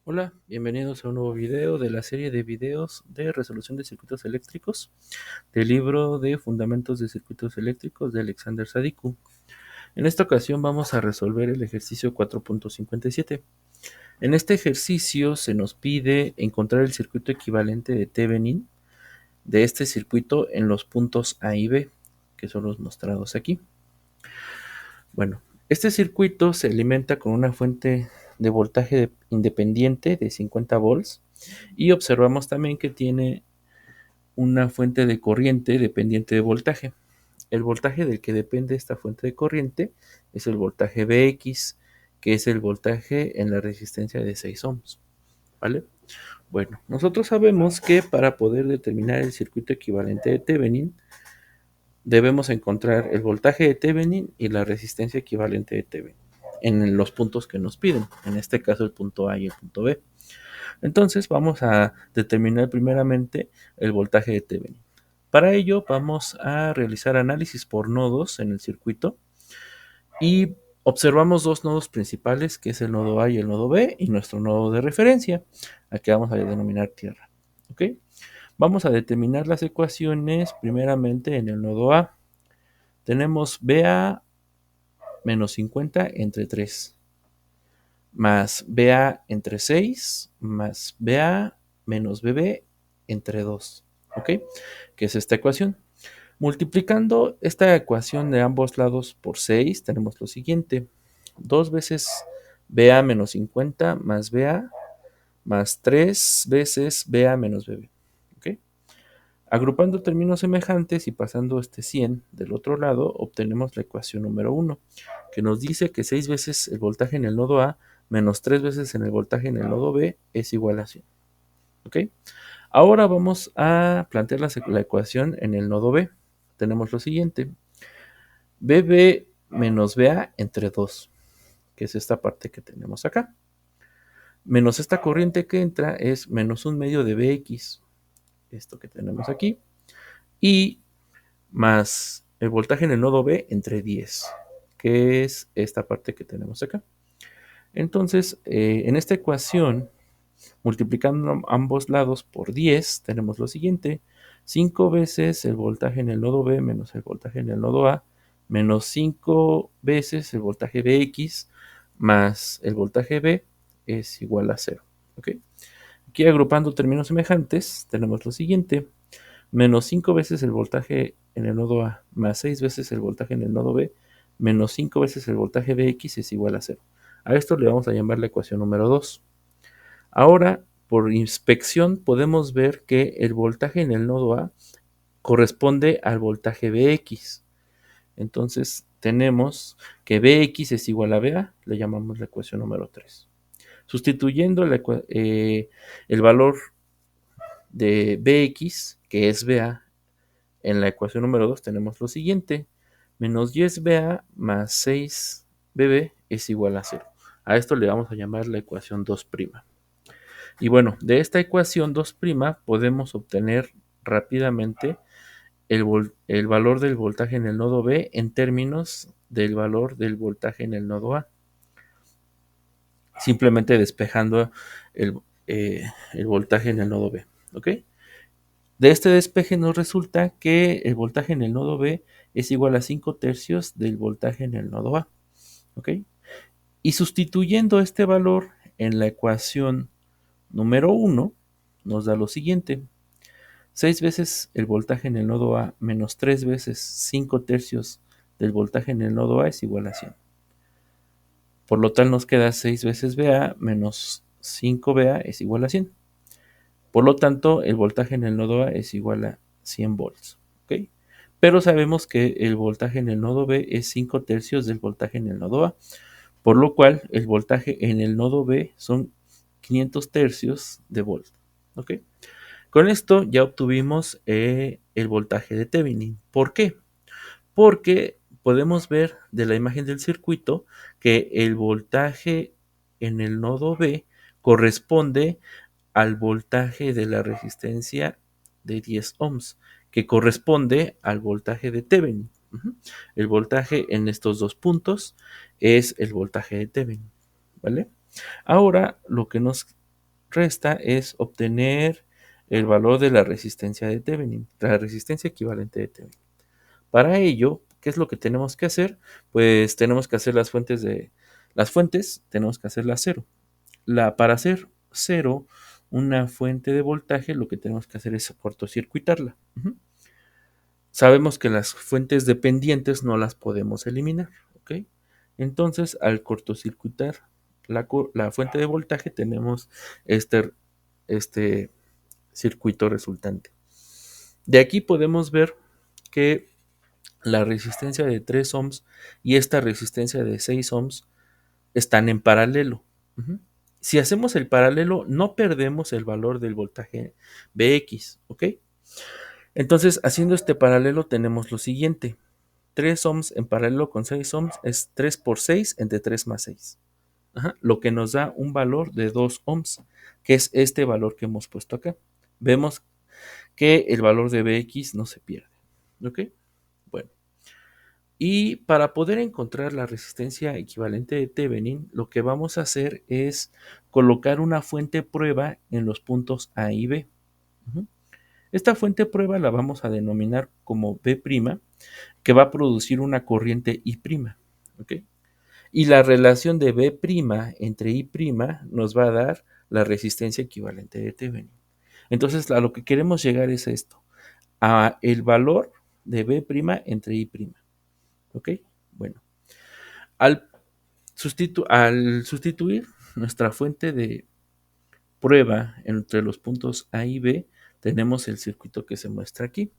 Hola, bienvenidos a un nuevo video de la serie de videos de resolución de circuitos eléctricos del libro de Fundamentos de Circuitos Eléctricos de Alexander Sadiku. En esta ocasión vamos a resolver el ejercicio 4.57. En este ejercicio se nos pide encontrar el circuito equivalente de Thevenin de este circuito en los puntos A y B, que son los mostrados aquí. Bueno, este circuito se alimenta con una fuente de voltaje independiente de 50 volts y observamos también que tiene una fuente de corriente dependiente de voltaje. El voltaje del que depende esta fuente de corriente es el voltaje Vx, que es el voltaje en la resistencia de 6 ohms, ¿vale? Bueno, nosotros sabemos que para poder determinar el circuito equivalente de Thevenin, debemos encontrar el voltaje de Thevenin y la resistencia equivalente de Thevenin en los puntos que nos piden, en este caso el punto A y el punto B. Entonces vamos a determinar primeramente el voltaje de Thevenin. Para ello vamos a realizar análisis por nodos en el circuito y observamos dos nodos principales, que es el nodo A y el nodo B, y nuestro nodo de referencia, al que vamos a denominar tierra. ¿Ok? Vamos a determinar las ecuaciones primeramente en el nodo A. Tenemos BA menos 50 entre 3, más BA entre 6, más BA menos BB entre 2. ¿Ok? ¿Qué es esta ecuación? Multiplicando esta ecuación de ambos lados por 6, tenemos lo siguiente. 2 veces BA menos 50 más BA más 3 veces BA menos BB. ¿Ok? Agrupando términos semejantes y pasando este 100 del otro lado, obtenemos la ecuación número 1, que nos dice que 6 veces el voltaje en el nodo A menos 3 veces en el voltaje en el nodo B es igual a 100. ¿Ok? Ahora vamos a plantear la ecuación en el nodo B. Tenemos lo siguiente. BB menos BA entre 2, que es esta parte que tenemos acá. Menos esta corriente que entra es menos un medio de BX, esto que tenemos aquí. Y más el voltaje en el nodo B entre 10, que es esta parte que tenemos acá. Entonces, en esta ecuación, multiplicando ambos lados por 10, tenemos lo siguiente. 5 veces el voltaje en el nodo B menos el voltaje en el nodo A, menos 5 veces el voltaje Bx más el voltaje B es igual a 0. ¿Okay? Aquí agrupando términos semejantes, tenemos lo siguiente. Menos 5 veces el voltaje en el nodo A más 6 veces el voltaje en el nodo B menos 5 veces el voltaje Bx es igual a 0. A esto le vamos a llamar la ecuación número 2. Ahora, por inspección, podemos ver que el voltaje en el nodo A corresponde al voltaje Bx. Entonces, tenemos que Bx es igual a BA, le llamamos la ecuación número 3. Sustituyendo el valor de Bx, que es BA, en la ecuación número 2 tenemos lo siguiente. Menos 10BA más 6BB es igual a 0. A esto le vamos a llamar la ecuación 2'. Y bueno, de esta ecuación 2' podemos obtener rápidamente el valor del voltaje en el nodo B en términos del valor del voltaje en el nodo A. Simplemente despejando el, el voltaje en el nodo B. ¿Ok? De este despeje nos resulta que el voltaje en el nodo B es igual a 5 tercios del voltaje en el nodo A. ¿Ok? Y sustituyendo este valor en la ecuación número 1, nos da lo siguiente. 6 veces el voltaje en el nodo A menos 3 veces 5 tercios del voltaje en el nodo A es igual a 100. Por lo tal nos queda 6 veces BA menos 5BA es igual a 100. Por lo tanto, el voltaje en el nodo A es igual a 100 volts. ¿Ok? Pero sabemos que el voltaje en el nodo B es 5 tercios del voltaje en el nodo A, por lo cual el voltaje en el nodo B son 500 tercios de volt. ¿Ok? Con esto ya obtuvimos el voltaje de Thevenin. ¿Por qué? Porque podemos ver de la imagen del circuito que el voltaje en el nodo B corresponde al voltaje de la resistencia de 10 ohms, que corresponde al voltaje de Thevenin. El voltaje en estos dos puntos es el voltaje de Thevenin, ¿vale? Ahora lo que nos resta es obtener el valor de la resistencia de Thevenin, la resistencia equivalente de Thevenin. Para ello, ¿qué es lo que tenemos que hacer? Pues tenemos que hacer las fuentes tenemos que hacerlas cero. Para hacer cero una fuente de voltaje, lo que tenemos que hacer es cortocircuitarla. Sabemos que las fuentes dependientes no las podemos eliminar, ¿ok? Entonces, al cortocircuitar la fuente de voltaje, tenemos este circuito resultante. De aquí podemos ver que la resistencia de 3 ohms y esta resistencia de 6 ohms están en paralelo. Si hacemos el paralelo, no perdemos el valor del voltaje Vx, ¿ok? Entonces, haciendo este paralelo, tenemos lo siguiente. 3 ohms en paralelo con 6 ohms es 3 por 6 entre 3 más 6. Lo que nos da un valor de 2 ohms, que es este valor que hemos puesto acá. Vemos que el valor de Vx no se pierde. ¿Ok? Bueno. Y para poder encontrar la resistencia equivalente de Thevenin, lo que vamos a hacer es colocar una fuente prueba en los puntos A y B. Esta fuente prueba la vamos a denominar como B', que va a producir una corriente I'. ¿Ok? Y la relación de B' entre I' nos va a dar la resistencia equivalente de Thevenin. Entonces, a lo que queremos llegar es esto, a el valor de B' entre I'. ¿Ok? Bueno, al sustituir nuestra fuente de prueba entre los puntos A y B, tenemos el circuito que se muestra aquí.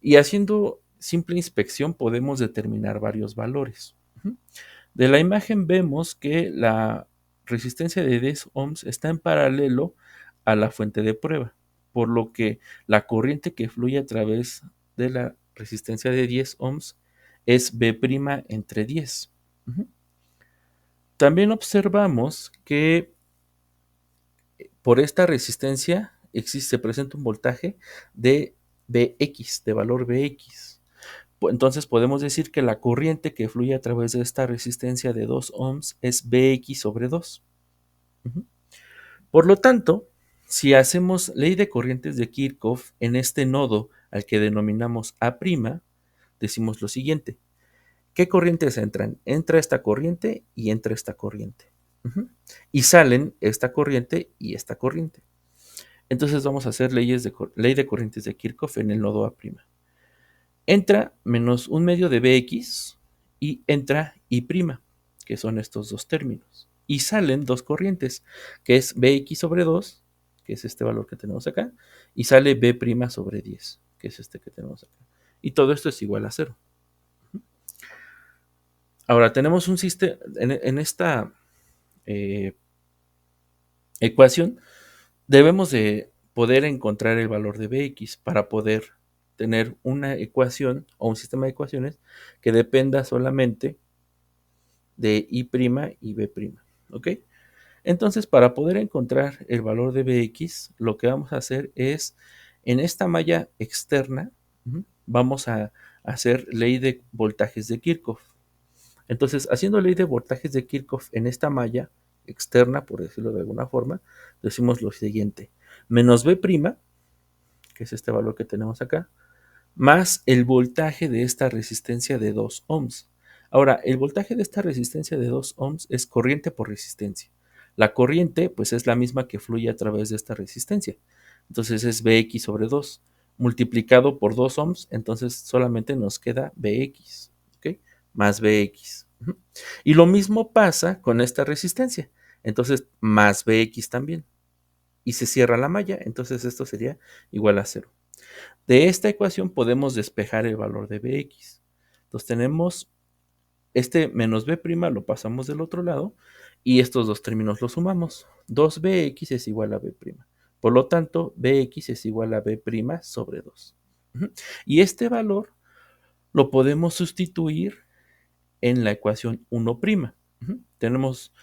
Y haciendo simple inspección podemos determinar varios valores. De la imagen vemos que la resistencia de 10 ohms está en paralelo a la fuente de prueba, por lo que la corriente que fluye a través de la resistencia de 10 ohms es B' entre 10. También observamos que por esta resistencia se presenta un voltaje de Bx, de valor Bx. Entonces podemos decir que la corriente que fluye a través de esta resistencia de 2 ohms es Bx sobre 2. Por lo tanto, si hacemos ley de corrientes de Kirchhoff en este nodo al que denominamos A', decimos lo siguiente. ¿Qué corrientes entran? Entra esta corriente y entra esta corriente. Y salen esta corriente y esta corriente. Entonces vamos a hacer ley de corrientes de Kirchhoff en el nodo A'. Entra menos un medio de Bx y entra I', que son estos dos términos. Y salen dos corrientes, que es Bx sobre 2, que es este valor que tenemos acá, y sale B' sobre 10, que es este que tenemos acá. Y todo esto es igual a 0. Ahora tenemos un sistema, en esta ecuación, debemos de poder encontrar el valor de Bx para poder tener una ecuación o un sistema de ecuaciones que dependa solamente de I' y B'. ¿Ok? Entonces, para poder encontrar el valor de Bx, lo que vamos a hacer es, en esta malla externa, vamos a hacer ley de voltajes de Kirchhoff. Entonces, haciendo ley de voltajes de Kirchhoff en esta malla externa, por decirlo de alguna forma, decimos lo siguiente. Menos B', que es este valor que tenemos acá, más el voltaje de esta resistencia de 2 ohms. Ahora, el voltaje de esta resistencia de 2 ohms es corriente por resistencia. La corriente, pues, es la misma que fluye a través de esta resistencia. Entonces es Bx sobre 2 multiplicado por 2 ohms, entonces solamente nos queda Bx, ¿ok? Más Bx. Y lo mismo pasa con esta resistencia. Entonces, más Bx también. Y se cierra la malla, entonces esto sería igual a 0. De esta ecuación podemos despejar el valor de Bx. Entonces tenemos este menos B', lo pasamos del otro lado y estos dos términos los sumamos. 2Bx es igual a B'. Por lo tanto, Bx es igual a B' sobre 2. Y este valor lo podemos sustituir en la ecuación 1'. Tenemos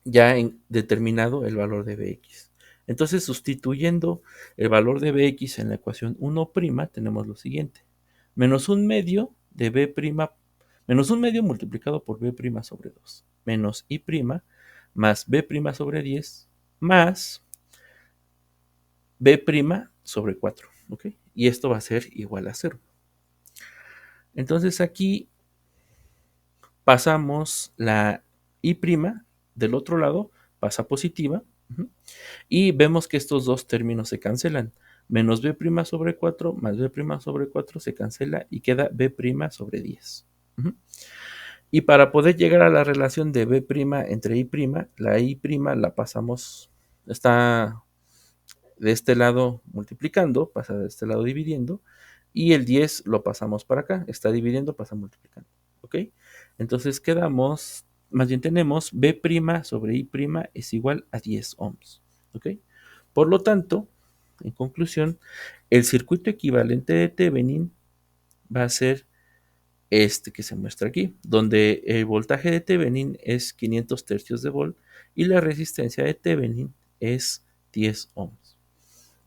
ya determinado el valor de Bx. Entonces, sustituyendo el valor de Bx en la ecuación 1', tenemos lo siguiente. Menos un medio de menos un medio multiplicado por B' sobre 2, menos I' más B' sobre 10 más B' sobre 4. ¿Ok? Y esto va a ser igual a 0. Entonces aquí pasamos la I' del otro lado, pasa positiva, y vemos que estos dos términos se cancelan. Menos B' sobre 4 más B' sobre 4 se cancela y queda B' sobre 10. Y para poder llegar a la relación de B' entre I', la I' la pasamos, está de este lado multiplicando, pasa de este lado dividiendo, y el 10 lo pasamos para acá, está dividiendo, pasa multiplicando. ¿Ok? Entonces quedamos, más bien tenemos B' sobre I' es igual a 10 ohms. ¿Ok? Por lo tanto, en conclusión, el circuito equivalente de Thevenin va a ser este que se muestra aquí, donde el voltaje de Thevenin es 500 tercios de volt y la resistencia de Thevenin es 10 ohms.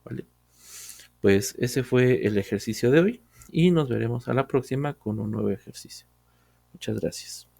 ¿Vale? Pues ese fue el ejercicio de hoy y nos veremos a la próxima con un nuevo ejercicio. Muchas gracias.